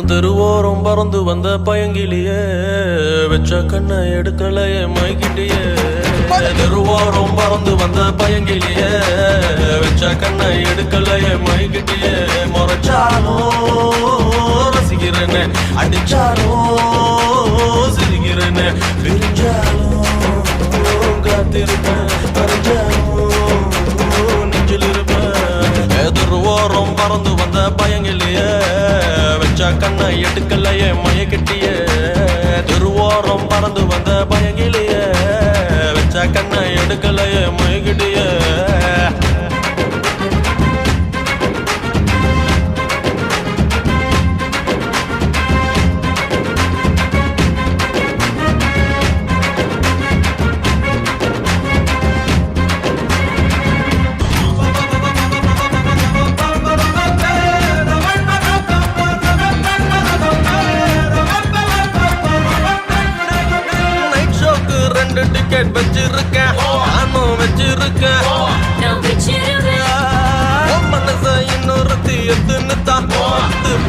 தெருவோரம் பறந்து வந்த பயங்கிலியே வெச்ச கண்ணை எடுக்கலையே மைக்கிட்டியே. தெருவோரம் பறந்து வந்த பயங்கிலியே வெச்ச கண்ணை எடுக்கலையே மைக்கிட்டியே. முறைச்சாலும் ரசிக்கிறேன்னு, அடிச்சாலும் சிரிக்கிறேன்னு, பிரிஞ்சாலும் காத்திருப்பேன், பறிஞ்சாலும் நெஞ்சில் இருப்பேன். தெருவோரம் பறந்து வந்த பயங்கிலியே வெச்ச கண்ணை எடுக்கலையே மயக்கிட்டியே. தெருவோரம் பறந்து வந்த பயங்கிலியே வெச்ச கண்ணை எடுக்கலையே மயக்கிட்டியே. டிக்கெட் வச்சிருக்கேன், நானும் வச்சிருக்கேன். மனச இன்னொருத்தி எத்துன்னு தான்,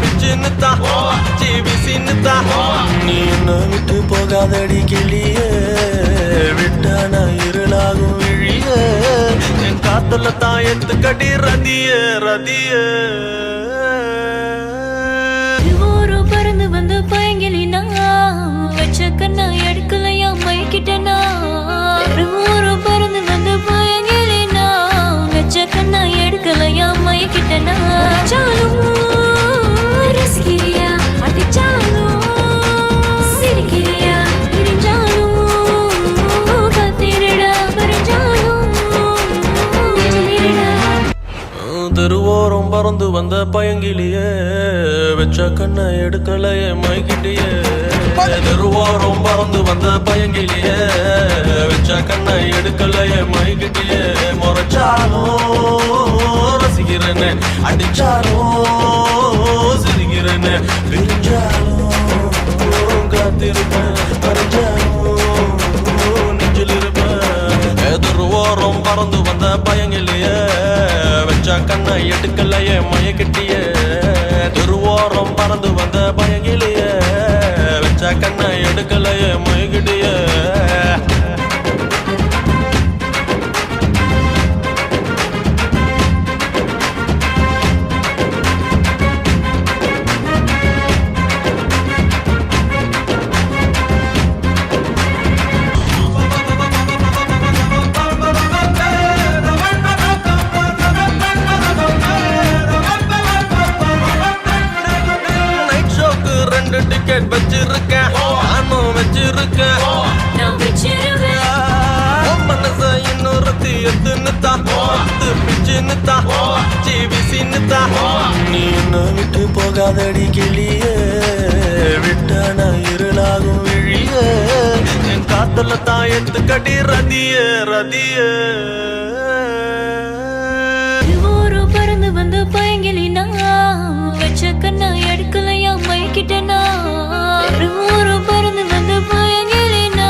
பிச்சுன்னு தான், ஜிபிசின்னு தான். நீ என்ன விட்டு போகாதடி கிளியே, விட்டா நான் இருளாகும் விழியே. என் காத்துல தான் எத்துக்கடி ரதியே ரதியே. பறந்து வந்து பயங்கிலினா வச்ச கண்ணா எடுக்கலையா மைக்கிட்டனா. பறந்து வந்து பயங்கிலினா வச்ச கண்ணா எடுக்கலையா மைக்கிட்டனா. சாலும் ரசிக்கிறியா, அடிச்சாலும் சிரிக்கிறியா, பிரிஞ்சாலும் காத்திரடா, பறிஞ்சாலும் நெஞ்சிலிரடா. தெருவோரம் பறந்து வந்த பயங்கிலியே வெச்ச கண்ணை எடுக்கலையே மைக்கிட்டியே. தெருவோரம் பறந்து வந்த பயங்கிலியே வெச்ச கண்ணை எடுக்கலையே மைக்கிட்டியே. முறைச்சாலும் ரசிக்கிறேன்னு, அடிச்சாலும் சிரிக்கிறேன்னு, பிரிஞ்சாலும் காத்திருப்பேன், பறிஞ்சாலும் நெஞ்சில் இருப்பேன். தெருவோரம் பறந்து வந்த பயங்கிலியே வெச்ச கண்ணை எடுக்கலையே மயக்கிட்டியே. தெருவோரம் பறந்து வந்த பயங்கிலியே வெச்ச கண்ணை எடுக்கலையே மயக்கிட்டியே. டிக்கெட் வச்சிருக்கேன், நானும் வச்சிருக்கேன். மனச இன்னொருத்தி எத்துன்னு தான், பிச்சுன்னு தான், ஜிபிசின்னு தான். நீ என்ன விட்டு போகாதடி கிளியே, விட்டா நான் இருளாகும் விழியே. என் காத்துல தான் எத்துக்கடி ரதியே ரதியே. பறந்து வந்து பயங்கிலினா வச்ச கண்ணா எடுக்கலையா மைக்கிட்டனா. பறந்து வந்து பயங்கிலினா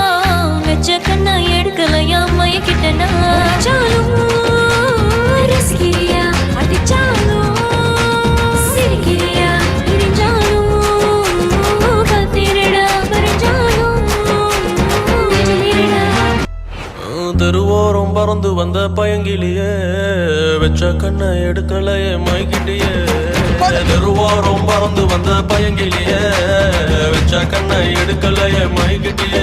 வச்ச கண்ணா எடுக்கலையா மைக்கிட்டனா. சாலும் ரசிக்கிறியா, அடிச்சாலும் சிரிக்கிறியா, பிரிஞ்சாலும் காத்திரடா, பறிஞ்சாலும் நெஞ்சிலிரடா. தெருவோரம் பறந்து வந்த பயங்கிலியே வெச்ச கண்ணை எடுக்கலையே மைக்கிட்டியே. தெருவோரம் பறந்து வந்த பயங்கிலியே வெச்ச கண்ணை எடுக்கலையே மைக்கிட்டியே.